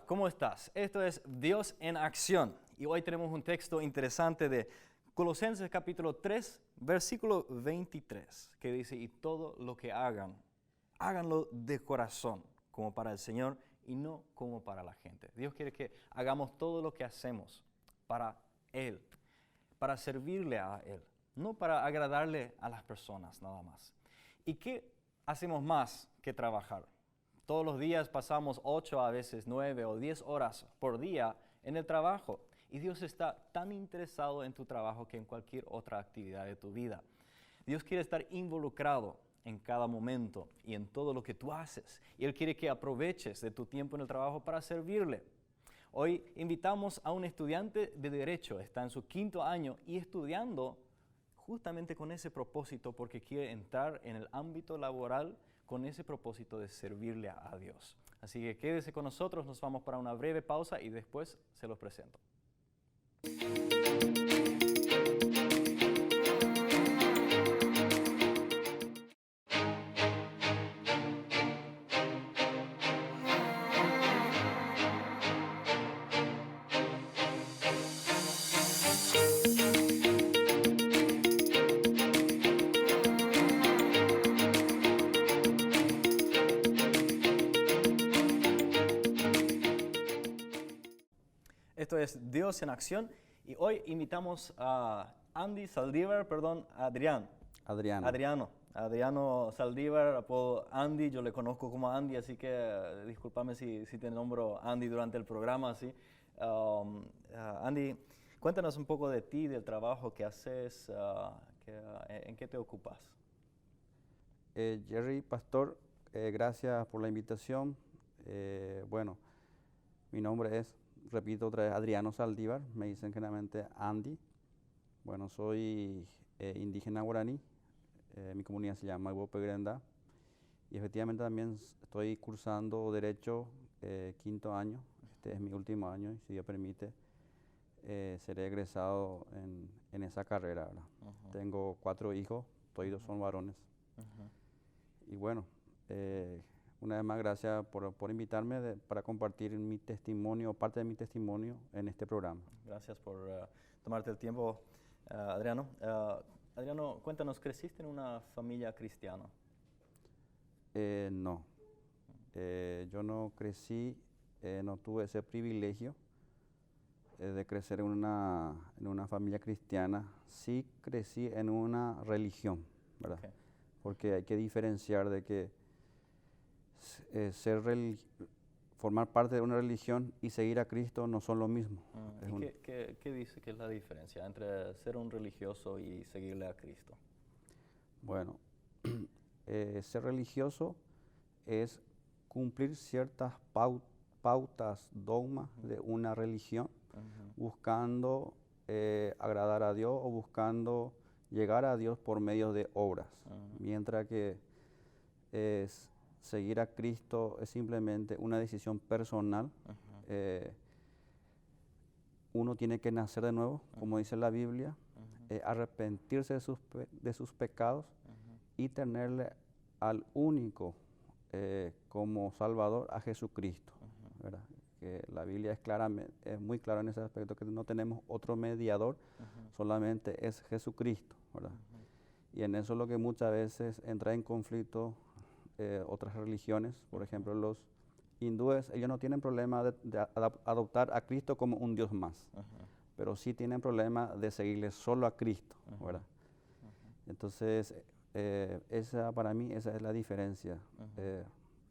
¿cómo estás? Esto es Dios en Acción y hoy tenemos un texto interesante de Colosenses capítulo 3, versículo 23, que dice, y todo lo que hagan, háganlo de corazón, como para el Señor y no como para la gente. Dios quiere que hagamos todo lo que hacemos para Él, para servirle a Él, no para agradarle a las personas nada más. ¿Y qué hacemos más que trabajar? Todos los días pasamos 8, a veces 9 o 10 horas por día en el trabajo. Y Dios está tan interesado en tu trabajo que en cualquier otra actividad de tu vida. Dios quiere estar involucrado en cada momento y en todo lo que tú haces. Y Él quiere que aproveches de tu tiempo en el trabajo para servirle. Hoy invitamos a un estudiante de Derecho, está en su 5º año y estudiando justamente con ese propósito porque quiere entrar en el ámbito laboral con ese propósito de servirle a Dios. Así que quédese con nosotros, nos vamos para una breve pausa y después se los presento. Esto es Dios en Acción y hoy invitamos a Adriano Saldívar, apodo Andy, yo le conozco como Andy, así que discúlpame si te nombro Andy durante el programa. ¿Sí? Andy, cuéntanos un poco de ti, del trabajo que haces, en qué te ocupas. Jerry, pastor, gracias por la invitación. Bueno, mi nombre es, repito otra vez, Adriano Saldívar, me dicen generalmente Andy. Bueno, soy indígena guaraní, mi comunidad se llama Ibope-Grenda y efectivamente también estoy cursando Derecho 5º año, este es mi último año y si Dios permite seré egresado en esa carrera, ¿verdad? Tengo 4 hijos, todos son varones. Y bueno, una vez más gracias por invitarme para compartir mi testimonio, parte de mi testimonio en este programa. Gracias por tomarte el tiempo, Adriano. Adriano, cuéntanos, ¿creciste en una familia cristiana? No, yo no crecí, no tuve ese privilegio de crecer en una familia cristiana. Sí crecí en una religión, ¿verdad? Okay. Porque hay que diferenciar de que formar parte de una religión y seguir a Cristo no son lo mismo. ¿Qué dice que es la diferencia entre ser un religioso y seguirle a Cristo? Bueno, ser religioso es cumplir ciertas pautas, dogmas de una religión, buscando agradar a Dios o buscando llegar a Dios por medio de obras, mientras que seguir a Cristo es simplemente una decisión personal. Uno tiene que nacer de nuevo, como dice la Biblia, arrepentirse de sus pecados y tenerle al único como Salvador, a Jesucristo, ¿verdad? Que la Biblia es muy clara en ese aspecto, que no tenemos otro mediador, solamente es Jesucristo, ¿verdad? Y en eso es lo que muchas veces entra en conflicto otras religiones. Por ejemplo, los hindúes, ellos no tienen problema de adoptar a Cristo como un Dios más, pero sí tienen problema de seguirle solo a Cristo, ¿verdad? Entonces, para mí esa es la diferencia.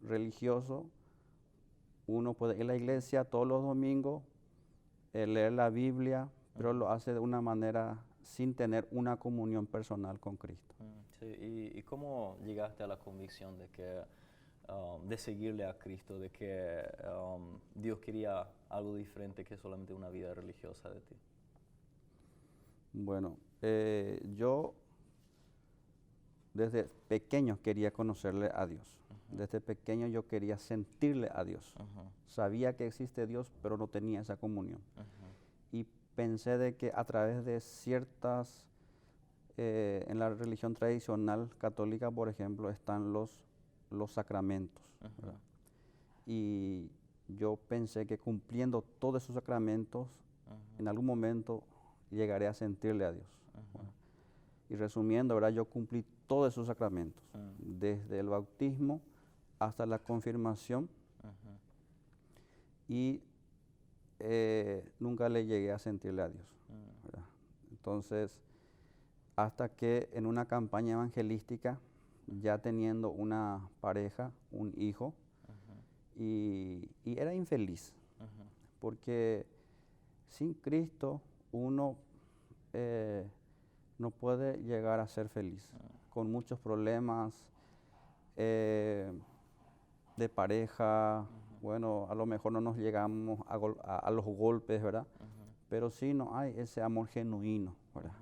Religioso, uno puede ir a la iglesia todos los domingos, leer la Biblia, pero lo hace de una manera sin tener una comunión personal con Cristo. Sí, ¿y cómo llegaste a la convicción de seguirle a Cristo, de que Dios quería algo diferente que solamente una vida religiosa de ti? Bueno, yo desde pequeño quería conocerle a Dios. Desde pequeño yo quería sentirle a Dios. Sabía que existe Dios, pero no tenía esa comunión. Y pensé de que a través de ciertas, en la religión tradicional católica, por ejemplo, están los sacramentos, ¿verdad? Y yo pensé que cumpliendo todos esos sacramentos, en algún momento llegaré a sentirle a Dios. Bueno, y resumiendo, ¿verdad? Yo cumplí todos esos sacramentos, desde el bautismo hasta la confirmación, y nunca le llegué a sentirle a Dios, ¿verdad? Entonces, hasta que en una campaña evangelística, ya teniendo una pareja, un hijo, y era infeliz, porque sin Cristo uno no puede llegar a ser feliz, con muchos problemas de pareja. Bueno, a lo mejor no nos llegamos a los golpes, ¿verdad? Pero sí no hay ese amor genuino, ¿verdad?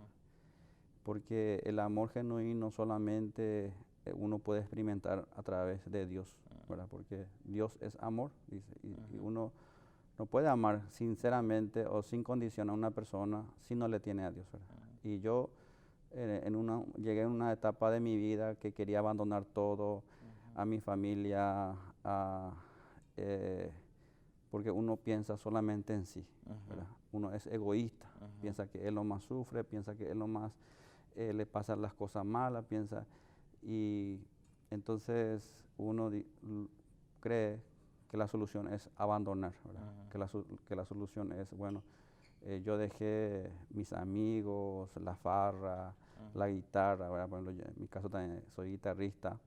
Porque el amor genuino solamente uno puede experimentar a través de Dios, ¿verdad? Porque Dios es amor, dice, y uno no puede amar sinceramente o sin condición a una persona si no le tiene a Dios, ¿verdad? Y yo llegué en una etapa de mi vida que quería abandonar todo, a mi familia, porque uno piensa solamente en sí, ¿verdad? Uno es egoísta, piensa que él lo más sufre, piensa que él lo más le pasan las cosas malas, piensa, y entonces uno cree que la solución es abandonar, ¿verdad? Que la solución es, bueno, yo dejé mis amigos, la farra, la guitarra, ¿verdad? Por ejemplo, en mi caso también soy guitarrista,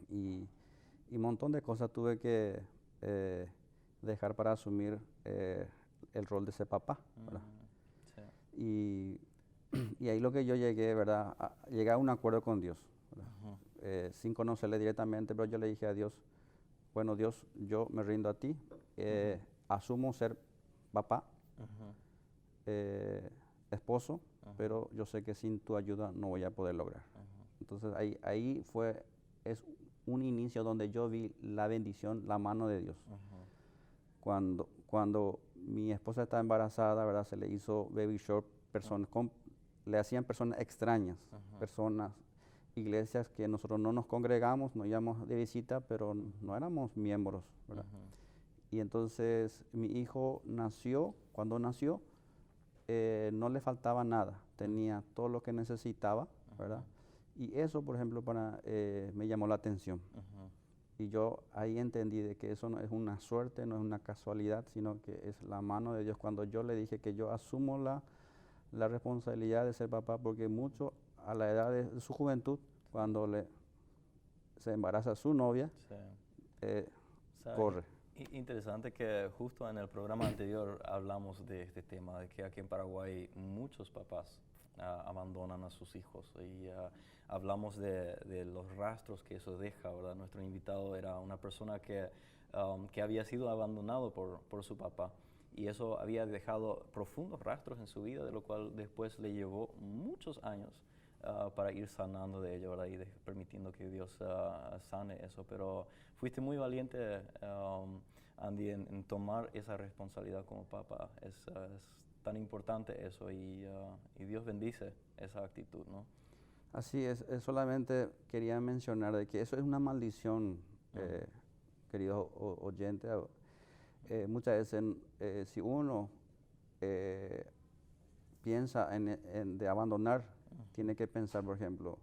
y un montón de cosas tuve que dejar para asumir el rol de ser papá, ¿verdad? Y ahí lo que yo llegué, ¿verdad? Llegué a un acuerdo con Dios, ¿verdad? Sin conocerle directamente, pero yo le dije a Dios, bueno, Dios, yo me rindo a ti, asumo ser papá, esposo, pero yo sé que sin tu ayuda no voy a poder lograr. Entonces ahí es un inicio donde yo vi la bendición, la mano de Dios. Cuando mi esposa estaba embarazada, ¿verdad? Se le hizo baby shower, le hacían personas extrañas, personas, iglesias que nosotros no nos congregamos, no íbamos de visita, pero no éramos miembros, ¿verdad? Y entonces mi hijo nació, cuando nació, no le faltaba nada, tenía todo lo que necesitaba, ¿verdad? Y eso, por ejemplo, me llamó la atención. Y yo ahí entendí de que eso no es una suerte, no es una casualidad, sino que es la mano de Dios. Cuando yo le dije que yo asumo la responsabilidad de ser papá, porque mucho a la edad de su juventud, cuando se embaraza su novia, corre. Interesante que justo en el programa anterior hablamos de este tema, de que aquí en Paraguay muchos papás abandonan a sus hijos, y hablamos de los rastros que eso deja, ¿verdad? Nuestro invitado era una persona que había sido abandonado por su papá, y eso había dejado profundos rastros en su vida, de lo cual después le llevó muchos años para ir sanando de ello, ¿verdad? Y permitiendo que Dios sane eso. Pero fuiste muy valiente, Andy, en tomar esa responsabilidad como papá. Es tan importante eso, y Dios bendice esa actitud, ¿no? Así es, solamente quería mencionar de que eso es una maldición, querido oyente. Muchas veces si uno piensa de abandonar, tiene que pensar, por ejemplo,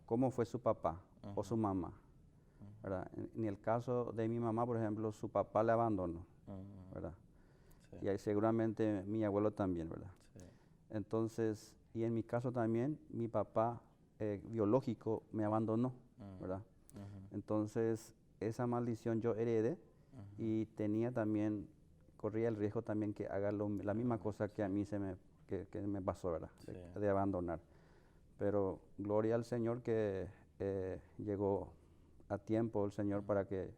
cómo fue su papá o su mamá, ¿verdad? En el caso de mi mamá, por ejemplo, su papá le abandonó, ¿verdad? Sí. Y ahí seguramente mi abuelo también, ¿verdad? Sí. Entonces, y en mi caso también, mi papá biológico me abandonó, ¿verdad? Entonces, esa maldición yo heredé, y corría el riesgo también que haga la misma cosa que a mí que me pasó, ¿verdad? Sí. De abandonar. Pero gloria al Señor que llegó a tiempo el Señor para que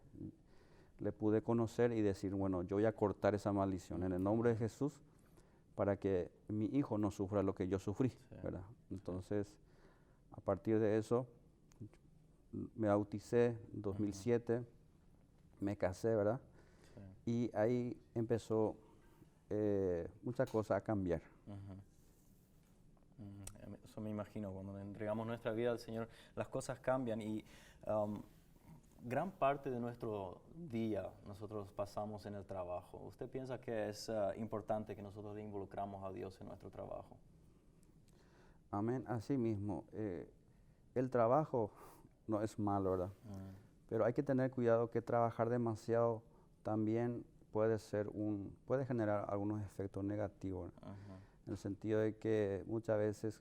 le pude conocer y decir, bueno, yo voy a cortar esa maldición en el nombre de Jesús, para que mi hijo no sufra lo que yo sufrí, ¿verdad? Entonces, a partir de eso, me bauticé en 2007, me casé, ¿verdad? Y ahí empezó muchas cosas a cambiar. Eso me imagino, cuando entregamos nuestra vida al Señor, las cosas cambian. Y gran parte de nuestro día nosotros pasamos en el trabajo. ¿Usted piensa que es importante que nosotros involucramos a Dios en nuestro trabajo? Amén. Así mismo, el trabajo no es malo, ¿verdad? Pero hay que tener cuidado que trabajar demasiado también puede generar algunos efectos negativos, en el sentido de que muchas veces,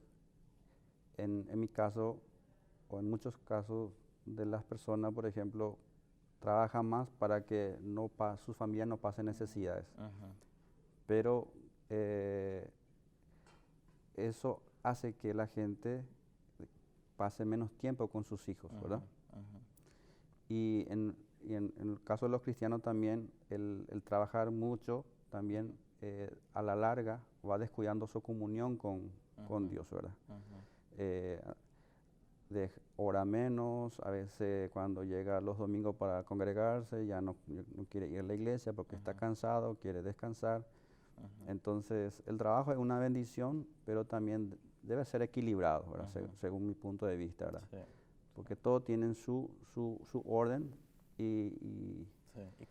en mi caso, o en muchos casos de las personas, por ejemplo, trabajan más para que su familia no pase necesidades. Pero eso hace que la gente pase menos tiempo con sus hijos, ¿verdad? Y en el caso de los cristianos también, el trabajar mucho también a la larga va descuidando su comunión con Dios, ¿verdad? Ora menos, a veces cuando llega los domingos para congregarse ya no quiere ir a la iglesia porque está cansado, quiere descansar. Entonces el trabajo es una bendición, pero también debe ser equilibrado, ¿verdad? Según mi punto de vista, ¿verdad? Sí. Porque todos tienen su orden y Sí. ¿Y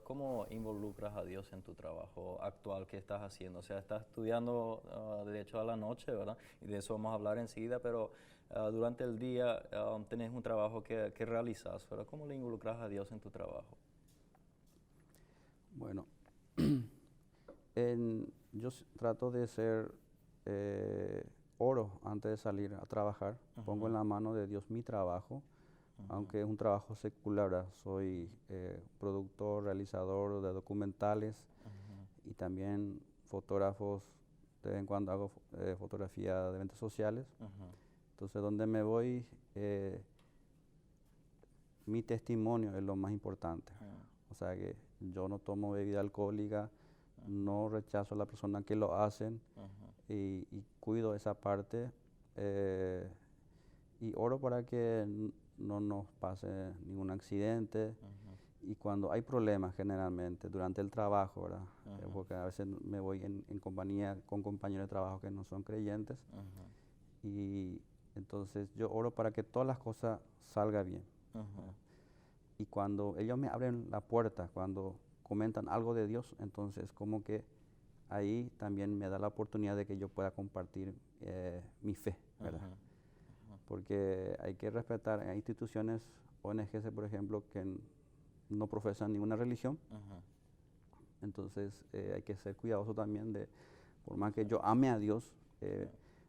cómo involucras a Dios en tu trabajo actual que estás haciendo? O sea, estás estudiando Derecho a la noche, ¿verdad? Y de eso vamos a hablar enseguida, pero durante el día tenés un trabajo que realizas, ¿verdad? ¿Cómo le involucras a Dios en tu trabajo? bueno, yo trato de ser oro antes de salir a trabajar. Pongo en la mano de Dios mi trabajo, aunque es un trabajo secular, ¿verdad? Soy productor, realizador de documentales y también fotógrafos. De vez en cuando hago fotografía de eventos sociales. Entonces, donde me voy, mi testimonio es lo más importante. O sea que yo no tomo bebida alcohólica, no rechazo a las personas que lo hacen y cuido esa parte y oro para que no nos pase ningún accidente. Y cuando hay problemas generalmente durante el trabajo, ¿verdad? Porque a veces me voy en compañía con compañeros de trabajo que no son creyentes y entonces yo oro para que todas las cosas salgan bien. Y cuando ellos me abren la puerta, cuando comentan algo de Dios, entonces como que ahí también me da la oportunidad de que yo pueda compartir mi fe, ¿verdad? Porque hay que respetar a instituciones, ONGs, por ejemplo, que no profesan ninguna religión. Entonces hay que ser cuidadoso también por más que yo ame a Dios,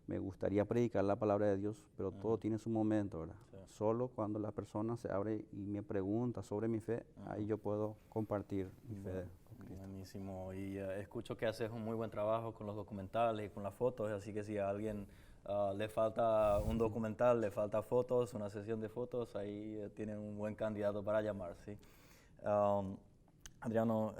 me gustaría predicar la palabra de Dios, pero todo tiene su momento, ¿verdad? Solo cuando la persona se abre y me pregunta sobre mi fe, ahí yo puedo compartir mi fe con Cristo. Buenísimo. Y escucho que haces un muy buen trabajo con los documentales y con las fotos, así que si a alguien le falta un documental, le falta fotos, una sesión de fotos, ahí tienen un buen candidato para llamar, ¿sí? Adriano,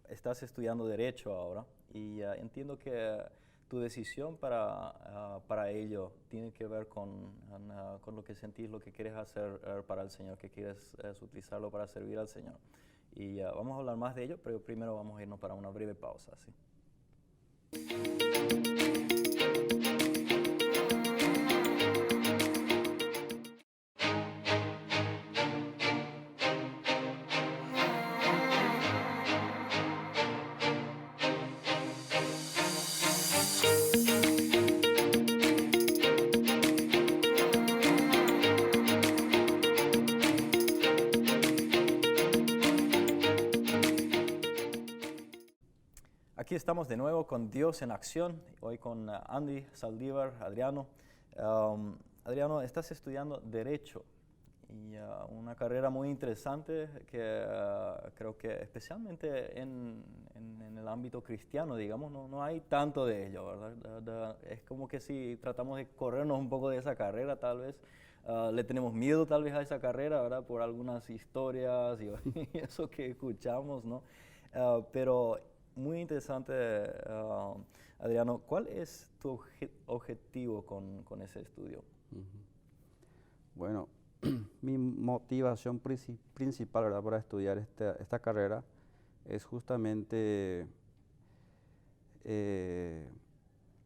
estás estudiando Derecho ahora y entiendo que tu decisión para ello tiene que ver con lo que sentís, lo que quieres hacer para el Señor, que quieres utilizarlo para servir al Señor. Y vamos a hablar más de ello, pero primero vamos a irnos para una breve pausa, ¿sí? Aquí estamos de nuevo con Dios en Acción, hoy con Andy Saldívar, Adriano. Adriano, estás estudiando Derecho y una carrera muy interesante que creo que especialmente en el ámbito cristiano, digamos, no hay tanto de ello, ¿verdad? Es como que si tratamos de corrernos un poco de esa carrera, tal vez. Le tenemos miedo tal vez a esa carrera, ¿verdad? Por algunas historias y eso que escuchamos, ¿no? Pero muy interesante, Adriano. ¿Cuál es tu objetivo con ese estudio? Bueno, mi motivación principal, ¿verdad?, para estudiar esta carrera es justamente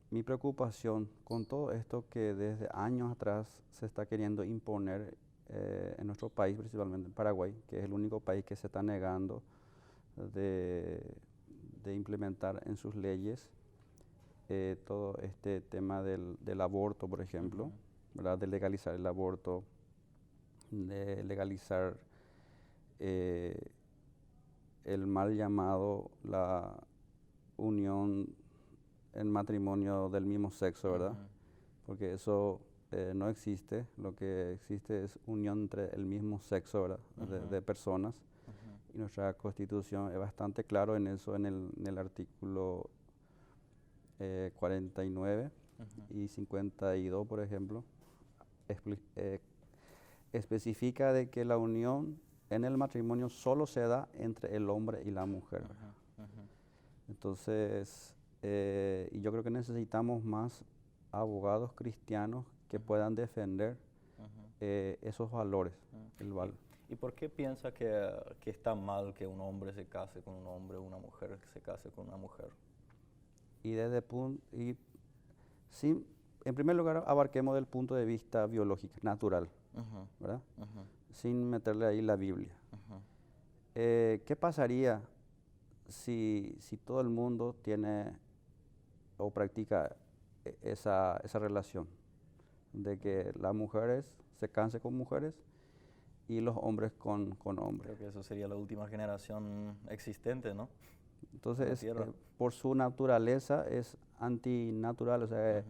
mi preocupación con todo esto que desde años atrás se está queriendo imponer en nuestro país, principalmente en Paraguay, que es el único país que se está negando de, de implementar en sus leyes todo este tema del aborto, por ejemplo, ¿verdad? De legalizar el aborto, de legalizar el mal llamado la unión en matrimonio del mismo sexo, ¿verdad? Porque eso no existe, lo que existe es unión entre el mismo sexo, ¿verdad? De personas. Y nuestra Constitución es bastante claro en eso, en el artículo 49 y 52, por ejemplo, especifica de que la unión en el matrimonio solo se da entre el hombre y la mujer. Entonces, y yo creo que necesitamos más abogados cristianos que puedan defender esos valores. ¿Y por qué piensa que está mal que un hombre se case con un hombre o una mujer que se case con una mujer? Sí, en primer lugar, abarquemos del punto de vista biológico, natural, ¿verdad? Sin meterle ahí la Biblia. ¿Qué pasaría si todo el mundo tiene o practica esa relación? De que las mujeres se casen con mujeres y los hombres con hombres. Creo que eso sería la última generación existente, ¿no? Entonces, por su naturaleza es antinatural, o sea,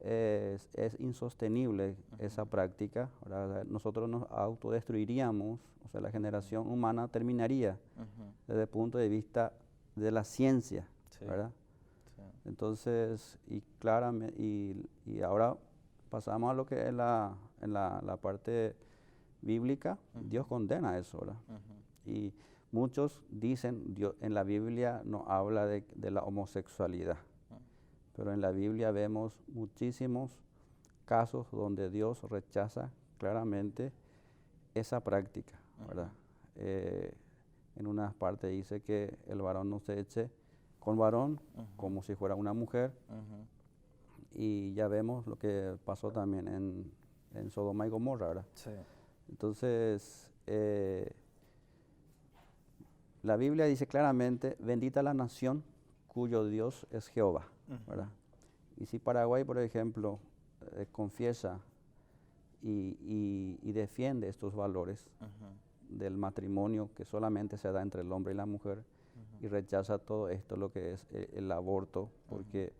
es insostenible esa práctica, ¿verdad? Nosotros nos autodestruiríamos, o sea, la generación humana terminaría desde el punto de vista de la ciencia, ¿verdad? Sí. Entonces, y claramente, y ahora pasamos a lo que es en la parte bíblica. Dios condena eso, ¿verdad? Y muchos dicen, Dios, en la Biblia no habla de la homosexualidad, pero en la Biblia vemos muchísimos casos donde Dios rechaza claramente esa práctica, ¿verdad? En una parte dice que el varón no se eche con varón como si fuera una mujer, y ya vemos lo que pasó también en Sodoma y Gomorra, ¿verdad? Sí. Entonces, la Biblia dice claramente, bendita la nación cuyo Dios es Jehová, ¿verdad? Y si Paraguay, por ejemplo, confiesa y defiende estos valores del matrimonio que solamente se da entre el hombre y la mujer, y rechaza todo esto, lo que es el aborto, porque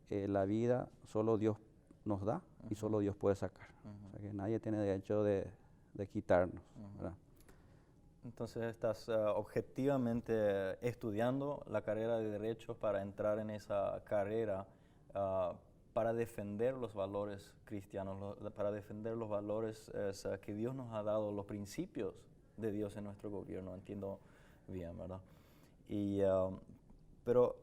la vida solo Dios nos da y solo Dios puede sacar. O sea que nadie tiene derecho de quitarnos, ¿verdad? Entonces estás objetivamente estudiando la carrera de Derecho para entrar en esa carrera para defender los valores cristianos, para defender los valores que Dios nos ha dado, los principios de Dios en nuestro gobierno, entiendo bien, ¿verdad? Pero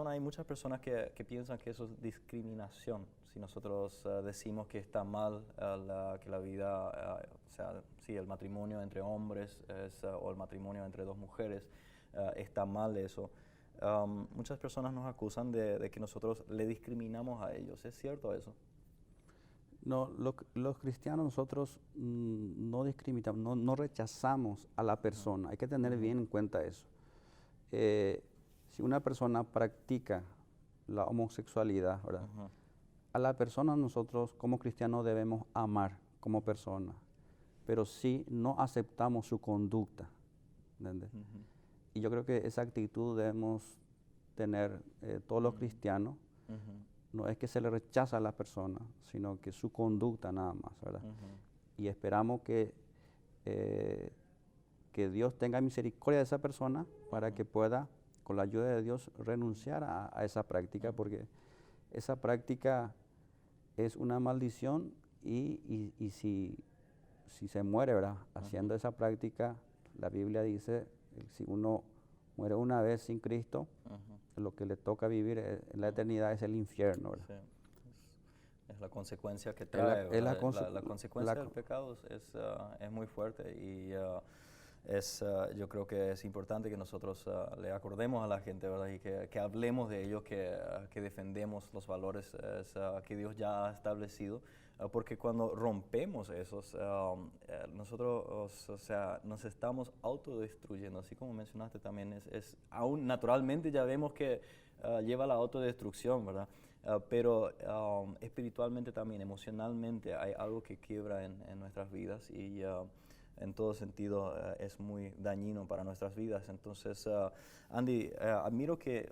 hay muchas personas que piensan que eso es discriminación. Si nosotros decimos que está mal que la vida, el matrimonio entre hombres o el matrimonio entre dos mujeres, está mal eso. Muchas personas nos acusan de que nosotros le discriminamos a ellos. ¿Es cierto eso? No, los cristianos nosotros no discriminamos, no rechazamos a la persona. Hay que tener bien en cuenta eso. Si una persona practica la homosexualidad, ¿verdad? A la persona nosotros como cristianos debemos amar como persona, pero sí no aceptamos su conducta, ¿entiendes? Y yo creo que esa actitud debemos tener todos los cristianos. No es que se le rechaza a la persona, sino que su conducta nada más, ¿verdad? Y esperamos que Dios tenga misericordia de esa persona para que pueda, con la ayuda de Dios, renunciar a esa práctica, porque esa práctica es una maldición y si se muere, ¿verdad? Haciendo esa práctica, la Biblia dice, si uno muere una vez sin Cristo, lo que le toca vivir en la eternidad es el infierno, ¿verdad? Sí. Es la consecuencia que trae, la consecuencia del pecado es muy fuerte. Y yo creo que es importante que nosotros le acordemos a la gente, ¿verdad? Y que hablemos de ello, que defendemos los valores que Dios ya ha establecido, porque cuando rompemos esos, nosotros, o sea, nos estamos autodestruyendo, así como mencionaste también, aún naturalmente ya vemos que lleva a la autodestrucción, ¿verdad? Pero espiritualmente también, emocionalmente, hay algo que quiebra en nuestras vidas y en todo sentido es muy dañino para nuestras vidas. Entonces, Andy, admiro que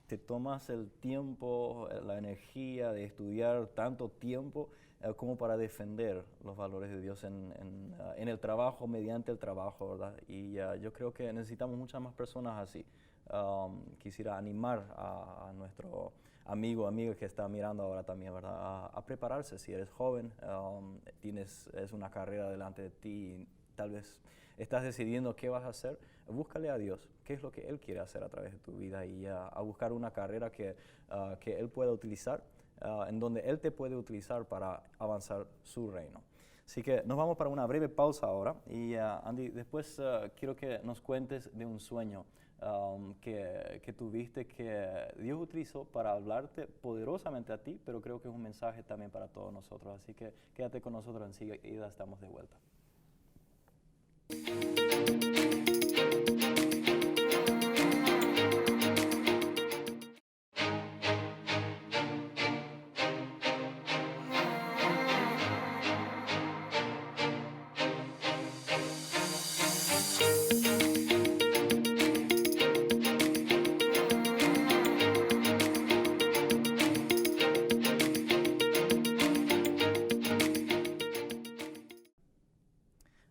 te tomas el tiempo, la energía de estudiar tanto tiempo como para defender los valores de Dios en el trabajo, mediante el trabajo, ¿verdad? Y yo creo que necesitamos muchas más personas así. Quisiera animar a nuestro amigo o amiga que está mirando ahora también, ¿verdad? A prepararse. Si eres joven, es una carrera delante de ti y tal vez estás decidiendo qué vas a hacer, búscale a Dios, qué es lo que Él quiere hacer a través de tu vida y a buscar una carrera que Él pueda utilizar, en donde Él te puede utilizar para avanzar su reino. Así que nos vamos para una breve pausa ahora y Andy, después quiero que nos cuentes de un sueño que tuviste, que Dios utilizó para hablarte poderosamente a ti, pero creo que es un mensaje también para todos nosotros. Así que quédate con nosotros, enseguida estamos de vuelta.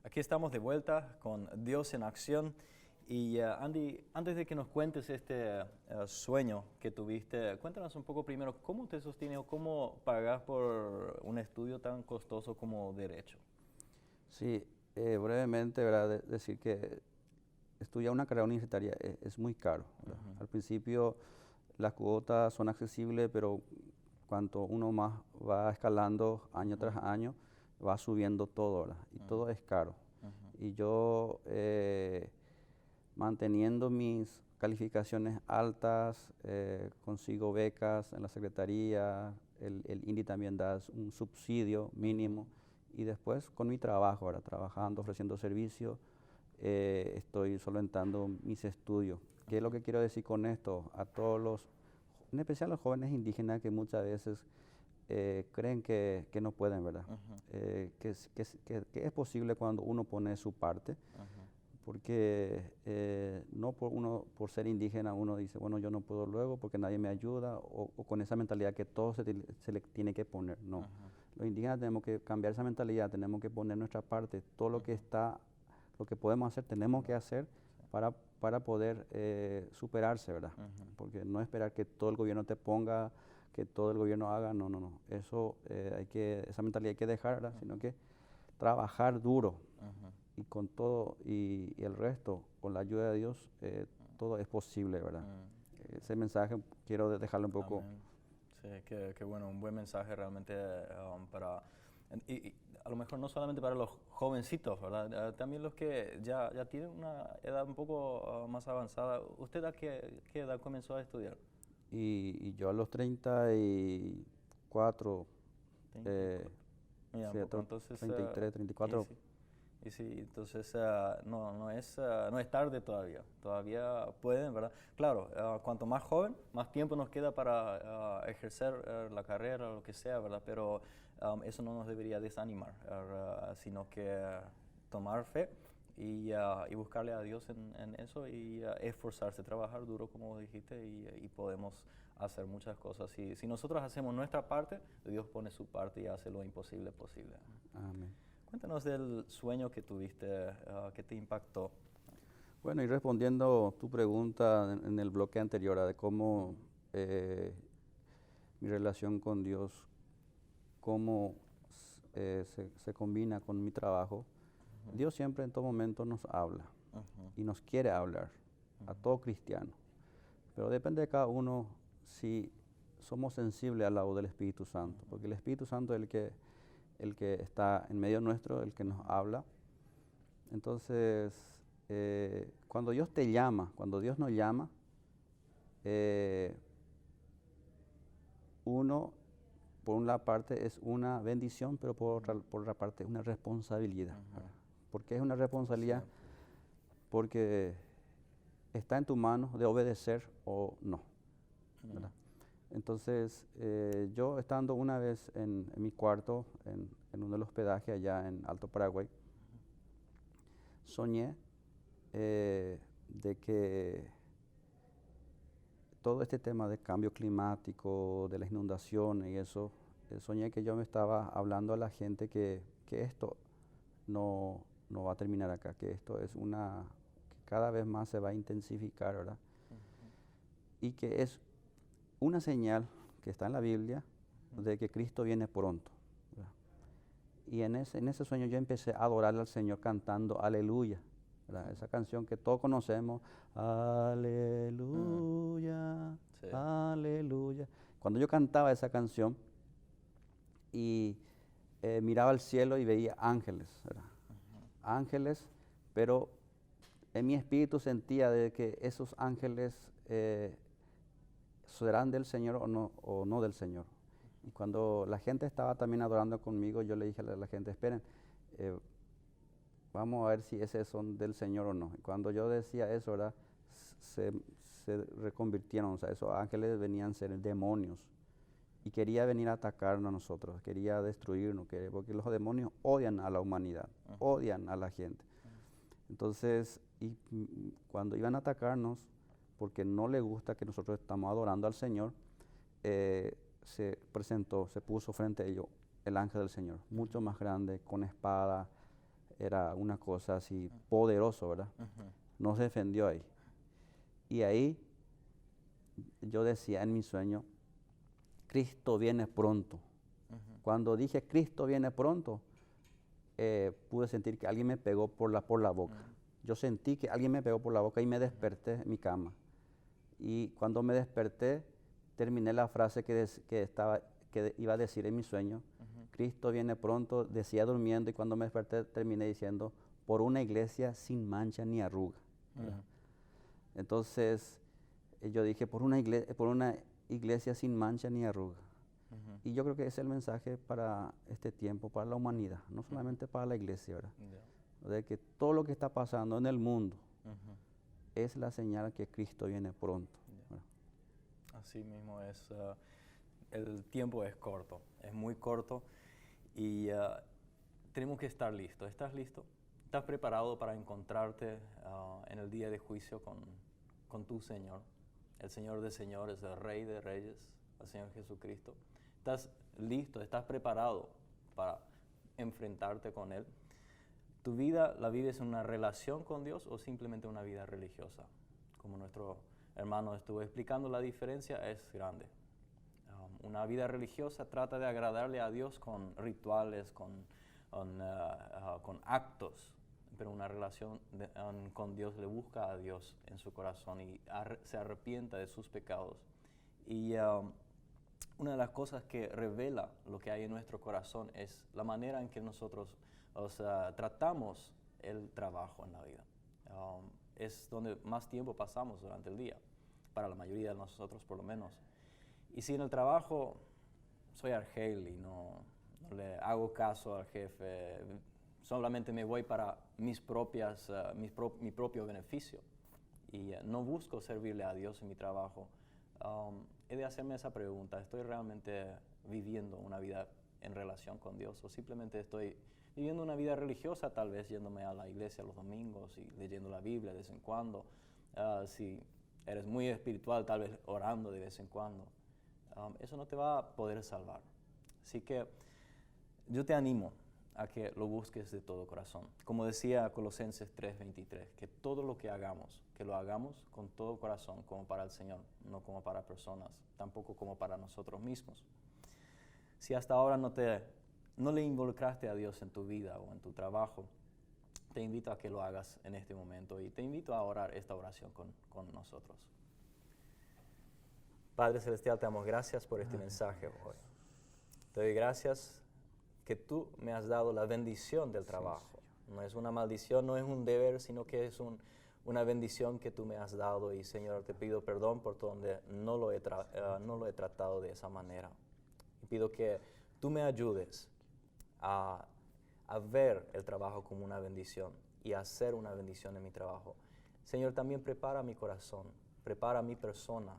Aquí estamos de vuelta con Dios en acción. Y Andy, antes de que nos cuentes este sueño que tuviste, cuéntanos un poco primero cómo te sostiene o cómo pagas por un estudio tan costoso como Derecho. Sí, brevemente, ¿verdad? Decir que estudiar una carrera universitaria es muy caro, ¿verdad? Al principio las cuotas son accesibles, pero cuanto uno más va escalando año tras año, va subiendo todo, ¿verdad? Y todo es caro. Y yo, manteniendo mis calificaciones altas, consigo becas en la secretaría, el INDI también da un subsidio mínimo, y después con mi trabajo, ahora trabajando, ofreciendo servicios, estoy solventando mis estudios. ¿Qué es lo que quiero decir con esto? A todos en especial a los jóvenes indígenas que muchas veces creen que no pueden, ¿verdad? Que es posible cuando uno pone su parte, porque no por ser indígena uno dice, bueno, yo no puedo luego porque nadie me ayuda, o con esa mentalidad que todo se le tiene que poner. No, los indígenas tenemos que cambiar esa mentalidad, tenemos que poner nuestra parte, todo lo que podemos hacer, tenemos que hacer para poder superarse, ¿verdad? Porque no esperar que todo el gobierno te ponga, que todo el gobierno haga, no. Eso esa mentalidad hay que dejarla, sino que trabajar duro y con todo y el resto, con la ayuda de Dios, todo es posible, ¿verdad? Ese mensaje quiero dejarlo un poco. Amén. Sí, qué bueno, un buen mensaje realmente para, y a lo mejor no solamente para los jovencitos, ¿verdad? También los que ya tienen una edad un poco más avanzada. ¿Usted a qué edad comenzó a estudiar? Y yo a los 34, 34. Mira, sí, entonces, 33, 34. y sí, entonces no es tarde todavía. Todavía pueden, ¿verdad? Claro, cuanto más joven, más tiempo nos queda para ejercer la carrera o lo que sea, ¿verdad? Pero eso no nos debería desanimar, sino que tomar fe y buscarle a Dios en eso y esforzarse, trabajar duro, como dijiste, y podemos hacer muchas cosas. Si nosotros hacemos nuestra parte, Dios pone su parte y hace lo imposible posible. Amén. Cuéntanos del sueño que tuviste, que te impactó. Bueno, y respondiendo tu pregunta en el bloque anterior, de cómo mi relación con Dios, cómo se combina con mi trabajo, Dios siempre en todo momento nos habla y nos quiere hablar a todo cristiano. Pero depende de cada uno si somos sensibles a la voz del Espíritu Santo, porque el Espíritu Santo es el que está en medio nuestro, el que nos habla. Entonces, cuando Dios te llama, cuando Dios nos llama, uno, por una parte, es una bendición, pero por otra parte es una responsabilidad. ¿Verdad? ¿Por qué es una responsabilidad? Sí. Porque está en tu mano de obedecer o no. ¿Verdad? Entonces, yo estando una vez en mi cuarto, en uno de los hospedajes allá en Alto Paraguay, soñé de que todo este tema de cambio climático, de las inundaciones y eso, soñé que yo me estaba hablando a la gente que esto no va a terminar acá, que esto es que cada vez más se va a intensificar, ¿verdad? Y que es una señal que está en la Biblia de que Cristo viene pronto, ¿verdad? Y en ese sueño yo empecé a adorarle al Señor cantando Aleluya, ¿verdad? Esa canción que todos conocemos, Aleluya, Sí. Aleluya. Cuando yo cantaba esa canción y miraba al cielo y veía ángeles, ¿verdad? Ángeles, pero en mi espíritu sentía de que esos ángeles serán del Señor o no del Señor. Y cuando la gente estaba también adorando conmigo, yo le dije a la gente, esperen, vamos a ver si esos son del Señor o no. Y cuando yo decía eso, ¿verdad? Se reconvirtieron, o sea, esos ángeles venían a ser demonios y quería venir a atacarnos a nosotros, quería destruirnos, porque los demonios odian a la humanidad, odian a la gente. Entonces, cuando iban a atacarnos, porque no le gusta que nosotros estamos adorando al Señor, se puso frente a ellos el ángel del Señor, mucho más grande, con espada, era una cosa así poderoso, ¿verdad? Nos defendió ahí. Y ahí yo decía en mi sueño, Cristo viene pronto. Cuando dije Cristo viene pronto, pude sentir que alguien me pegó por la boca. Yo sentí que alguien me pegó por la boca y me desperté en mi cama. Y cuando me desperté, terminé la frase que iba a decir en mi sueño. Cristo viene pronto, decía durmiendo, y cuando me desperté terminé diciendo, por una iglesia sin mancha ni arruga. Entonces, yo dije, por una iglesia sin mancha ni arruga. Y yo creo que ese es el mensaje para este tiempo, para la humanidad, no solamente para la iglesia, ¿verdad? De que todo lo que está pasando en el mundo es la señal que Cristo viene pronto. Así mismo es. El tiempo es corto, es muy corto y tenemos que estar listos. ¿Estás listo? ¿Estás preparado para encontrarte en el día de juicio con tu Señor? El Señor de señores, el Rey de reyes, el Señor Jesucristo. ¿Estás listo? ¿Estás preparado para enfrentarte con Él? ¿Tu vida la vives en una relación con Dios o simplemente una vida religiosa? Como nuestro hermano estuvo explicando, la diferencia es grande. Una vida religiosa trata de agradarle a Dios con rituales, con actos, pero una relación con Dios le busca a Dios en su corazón y se arrepienta de sus pecados. Y una de las cosas que revela lo que hay en nuestro corazón es la manera en que nosotros tratamos el trabajo en la vida. Es donde más tiempo pasamos durante el día, para la mayoría de nosotros por lo menos. Y si en el trabajo soy argel y no le hago caso al jefe, solamente me voy para mi propio beneficio y no busco servirle a Dios en mi trabajo, he de hacerme esa pregunta: ¿estoy realmente viviendo una vida en relación con Dios o simplemente estoy viviendo una vida religiosa, tal vez yéndome a la iglesia los domingos y leyendo la Biblia de vez en cuando? Si eres muy espiritual, tal vez orando de vez en cuando. Eso no te va a poder salvar. Así que yo te animo a que lo busques de todo corazón. Como decía Colosenses 3:23, que todo lo que hagamos, que lo hagamos con todo corazón, como para el Señor, no como para personas, tampoco como para nosotros mismos. Si hasta ahora no le involucraste a Dios en tu vida o en tu trabajo, te invito a que lo hagas en este momento y te invito a orar esta oración con nosotros. Padre Celestial, te damos gracias por este mensaje hoy. Te doy gracias que tú me has dado la bendición del trabajo. No es una maldición, no es un deber, sino que es una bendición que tú me has dado. Y Señor, te pido perdón por donde no lo he tratado de esa manera. Y pido que tú me ayudes a ver el trabajo como una bendición y a hacer una bendición en mi trabajo. Señor, también prepara mi corazón, prepara mi persona,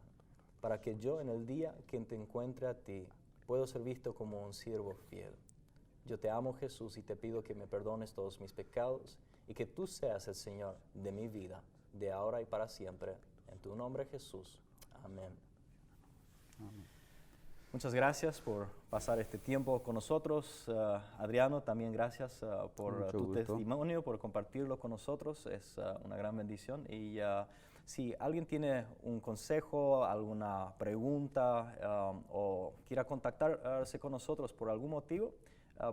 para que yo en el día que te encuentre a ti, puedo ser visto como un siervo fiel. Yo te amo, Jesús, y te pido que me perdones todos mis pecados y que tú seas el Señor de mi vida, de ahora y para siempre. En tu nombre, Jesús. Amén. Amén. Muchas gracias por pasar este tiempo con nosotros. Adriano, también gracias por Mucho tu gusto. testimonio, por compartirlo con nosotros. Es una gran bendición. Y si alguien tiene un consejo, alguna pregunta o quiera contactarse con nosotros por algún motivo,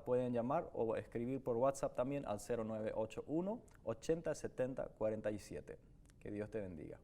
pueden llamar o escribir por WhatsApp también al 0981 80 70 47. Que Dios te bendiga.